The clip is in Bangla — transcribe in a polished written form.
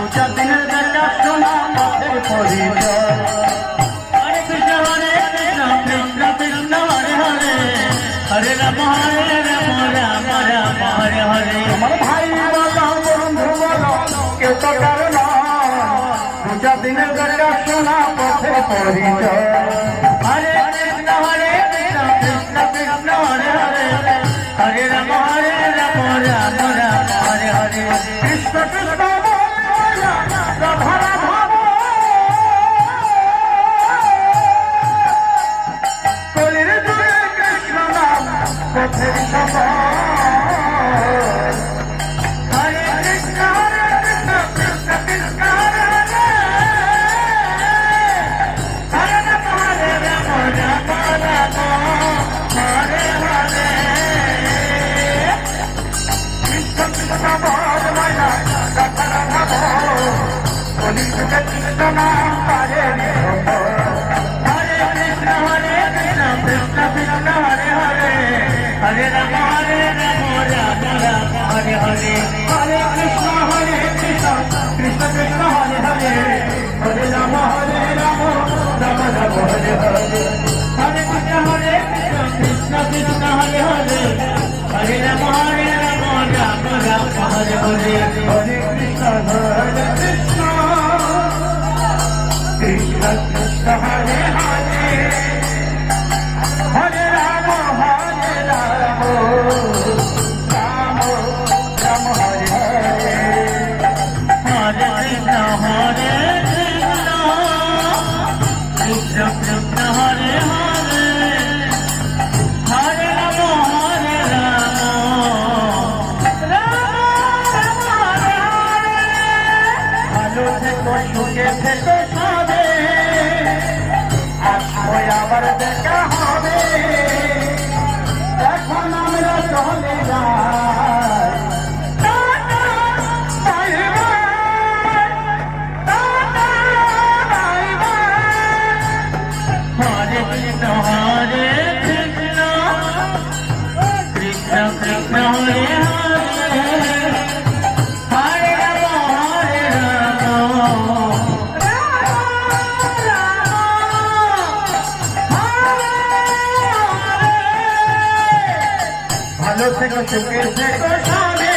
পূজা দিনের দেখা শোনা পথের পরিচয়। হরে কৃষ্ণ কৃষ্ণ কৃষ্ণ হরে হরে, হরে রাম রাম রাম হরে হরে। আমার ভাই বলো বন্ধু বলো কেউ তো কারণ, পূজা দিনের দেখা শোনা পথের পরিচয়। হরে কৃষ্ণ কৃষ্ণ কৃষ্ণ হরে হরে, হরে রাম রাম রাম হরে হরে। কৃষ্ণ কৃষ্ণ রাধা রাধা কলির জুড়ে কৃষ্ণ নাম পথের সভা। হরে কৃষ্ণ কৃষ্ণ কৃষ্ণ হরে হরে, হরে রাম রাম রাম হরে হরে। কৃষ্ণ কৃষ্ণ বল মায়া রাধা রাধা বল, কলির জুড়ে কৃষ্ণ নাম হরে হরে কৃষ্ণ কৃষ্ণ কৃষ্ণ হরে হরে, হরে রাম রাম রাম হরে হরে। হরে কৃষ্ণ কৃষ্ণ কৃষ্ণ হরে হরে, হরে রাম রাম রাম হরে হরে। হরে কৃষ্ণ কৃষ্ণ কৃষ্ণ হরে হরে, হরে রাম রাম রাম হরে হরে। হরে কৃষ্ণ কৃষ্ণ কৃষ্ণ কৃষ্ণ হরে হরে, হরে রাম রাম রাম হরে হরে। হরে কৃষ্ণ কৃষ্ণ কৃষ্ণ হরে হরে, হরে রাম রাম হরে হরে। ভালো থেকো সুখে থেকো সবে, আসবো আবার দেখা হবে। এখন আমরা চলে যাই, tata bye bye, tata bye bye. Hare Krishna Krishna Krishna Krishna Hare Hare, Hare Ram ভালো থেকে সুখে থেকে সবে।